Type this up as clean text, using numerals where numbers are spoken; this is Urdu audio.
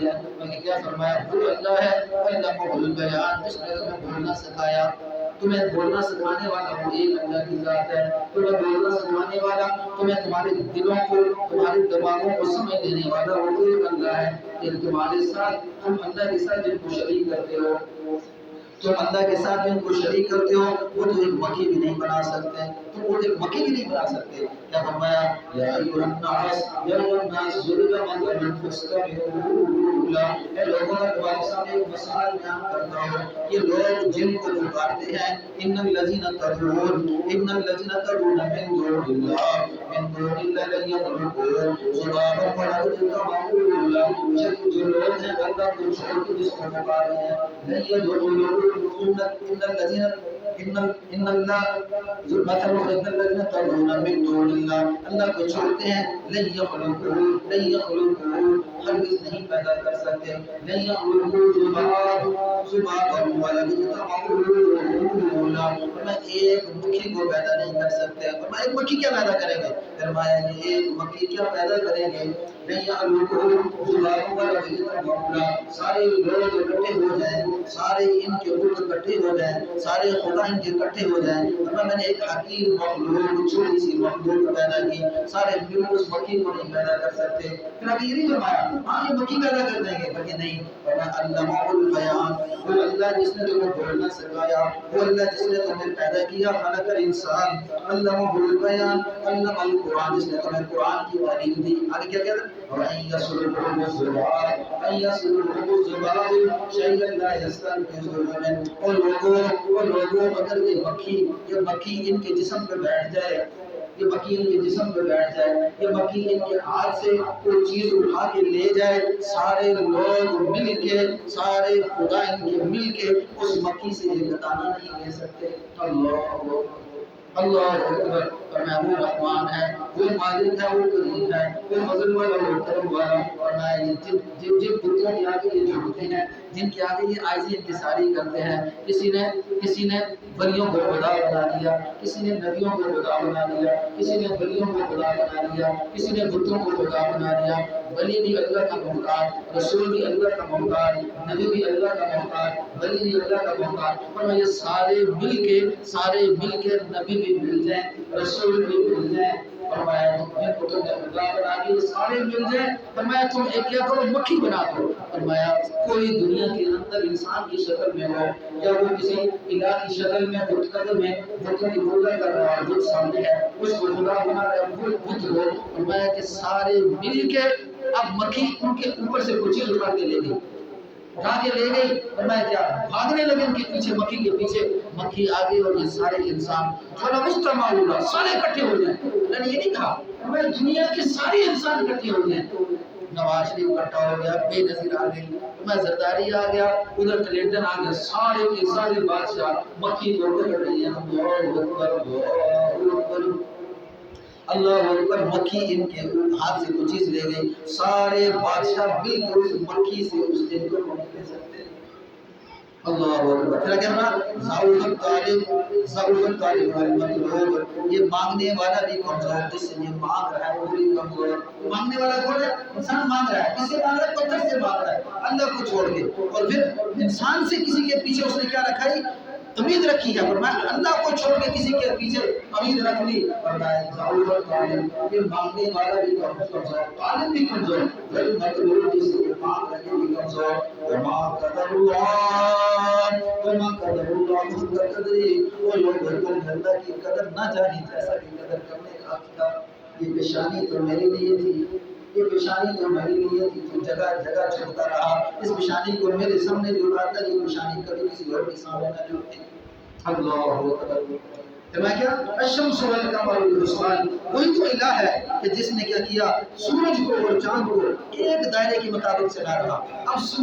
دیا، بلکہ کیا فرمایا؟ وہ اللہ ہے علمہ البیان، جس نے تمہیں بولنا سکھایا۔ تمہیں بولنا سکھانے والا وہ ایک اللہ کی ذات ہے۔ تمہیں بولنا سکھانے والا، تمہیں تمہارے دلوں کو، تمہارے دماغوں کو سمجھ دینے والا وہ ایک اللہ ہے۔ کہ تمہارے ساتھ، تم اللہ کے ساتھ جن کو شریک کرتے ہو، تم اللہ کے ساتھ جن کو شریک کرتے ہو، وہ تو ایک مکھی بھی نہیں بنا سکتے، تم وہ ایک مکھی بھی نہیں بنا سکتے۔ کیا فرمایا؟ یا ایھا الناس، یا ایھا الناس ضرب مثل فاستمعوا لہ، اے لوگوں میں تمہارے سامنے ایک مثال بیان کرتا ہوں۔ یہ لوگ جن کو پکارتے ہیں، ان الذین تدعون، ان الذین تدعون من دون اللہ، من دون اللہ لن یخلقوا ذبابا ولو اجتمعوا لہ، جو لوگ ہیں اللہ کو چھوڑ کے جس کو پکارتے ہیں، لن یخلقوا ان اللہ الذین تدعون من دون اللہ، اللہ کو چھوڑتے ہیں، لن یخلقوا ہرگز نہیں پیدا کر سکتے، لن یخلقوا ذبابا ولو اجتمعوا لہ، میں ایک مکھی کو پیدا نہیں کر سکتے۔ اور ایک مکھی کیا پیدا کریں گے؟ فرمایا یہ ایک مکھی کیا پیدا کریں گے؟ لن یخلقوا ذبابا ولو اجتمعوا لہ، سارے لوگ اکٹھے ہو جائیں، سارے ان کے بت اکٹھے ہو جائیں، سارے خدا ان کے اکٹھے ہو جائیں، میں نے ایک حقیر مخلوق، چھوٹی سی مخلوق پیدا کی، سارے مل اس مکھی کو نہیں پیدا کر سکتے۔ پھر ابھی یہ نہیں فرمایا ہاں یہ مکھی پیدا کر دیں گے، بلکہ نہیں، فرمایا علمہ البیان، وہ اللہ جس نے تمہیں بولنا سکھایا، وہ اللہ جس نے تمہیں پیدا کیا، خلق الانسان علمہ البیان، علم القرآن، جس نے تمہیں قرآن کی تعلیم دی۔ آگے کیا کہتا ہے؟ وَإِن يَسْلُبْهُمُ الذُّبَابُ أَن يَسْلُبْهُمُ الذُّبَابُ شَيْئًا لَا يَسْتَنقِذُهُ مِنْهُ، اور لوگوں اگر یہ مکھی ان کے جسم پہ بیٹھ جائے، یہ مکھی ان کے جسم پہ بیٹھ جائے، یہ مکھی ان کے ہاتھ سے کوئی چیز اٹھا کے لے جائے، سارے لوگ مل کے، سارے خدا ان کے مل کے اس مکھی سے یہ دانہ نہیں لے سکتے۔ اللہ اکبر، فرمایا وہ رحمان ہے، وہ مالک ہے، وہ کریم ہے، وہ فضل والا، وہ کرم والا۔ فرمایا جن بتوں کے آگے یہ جھکتے ہیں، جن کے آگے یہ عاجزی انکساری کرتے ہیں، کسی نے ولیوں کو خدا بنا لیا، کسی نے نبیوں کو خدا بنا لیا، کسی نے ولیوں کو خدا بنا لیا، کسی نے بتوں کو خدا بنا لیا۔ ولی بھی اللہ کا محتاج، رسول بھی اللہ کا محتاج، نبی بھی اللہ کا محتاج، ولی بھی اللہ کا محتاج۔ فرمایا یہ سارے مل کے نبی بھی مل جائیں، رسول بھی مل جائیں، فرمایا تمہیں کو تم نے خدا بنا کے سارے مل جائیں، فرمایا تم ایک کیا کرو؟ مکھی بنا دو۔ فرمایا کوئی دنیا کے اندر انسان کی شکل میں ہو، یا وہ کسی الہ کی شکل میں بت میں بتوں کی پوجا کر رہا ہے، بت سامنے ہے، اس کو خدا بنا رہا ہے، وہ بت ہو۔ فرمایا کہ سارے مل کے اب مکھی ان کے اوپر سے کوئی چیز اٹھا کے لے گئی، اٹھا کے لے گئی، فرمایا کیا بھاگنے لگے ان کے پیچھے، مکھی کے پیچھے، مکھی آگے اور یہ سارے انسان فَلَمُسْتَمَعُوا، سارے اکٹھے ہو جائیں۔ اللہ نے یہ نہیں کہا فرمایا دنیا کے سارے انسان اکٹھے ہو جائیں۔ نواز شریف اکٹھا ہو گیا، بے نظیر آ گئی، میں زرداری آ گیا، ادھر کلنٹن آ گیا، سارے کے سارے بادشاہ مکھی کو پکڑ رہی ہیں، اللہ اکبر اللہ اکبر اللہ اکبر۔ مکھی ان کے ہاتھ سے کچھ چیز لے گئی، سارے بادشاہ مل کر اس مکھی سے اس دن کو نہیں لے سکتے۔ اللہ اکبر۔ پھر کہنا ضعف الطالب والمطلوب، یہ مانگنے والا بھی کمزور، جس سے یہ مانگ رہا ہے وہ بھی کمزور۔ مانگنے والا کون ہے؟ انسان مانگ رہا ہے، کس سے مانگ رہا ہے؟ پتھر سے مانگ رہا ہے، اللہ کو چھوڑ کے۔ اور پھر انسان سے کسی کے پیچھے اس نے کیا رکھا ہے؟ امید رکھی ہے، فرمایا اللہ کو چھوڑ کے کسی کے پیچھے امید رکھ لی، فرمایا ضعف الطالب، یہ مانگنے والا بھی کمزور، طالب بھی کمزور، والمطلوب جس سے مانگ رہے بھی کمزور۔ وما قدر اللہ حق قدری، وہ لوگ اللہ کی قدر نہ جانی جیسا کہ قدر کرنے کا حق تھا۔ یہ پیشانی تو میرے لیے تھی، یہ پیشانی تو میرے لیے تھی، تو جگہ جگہ چھوڑتا رہا، اس پیشانی کو میرے سامنے جو لاتا، یہ پیشانی کبھی کسی اور کے سامنے نہ جھکتی۔ اللہ اکبر۔ فرمایا کیا؟ الشمس والقمر بحسبان، وہی تو الہ ہے کہ جس نے کیا کیا؟ سورج کو اور چاند کو ایک دائرے کے مطابق چلا رہا۔ اب سورج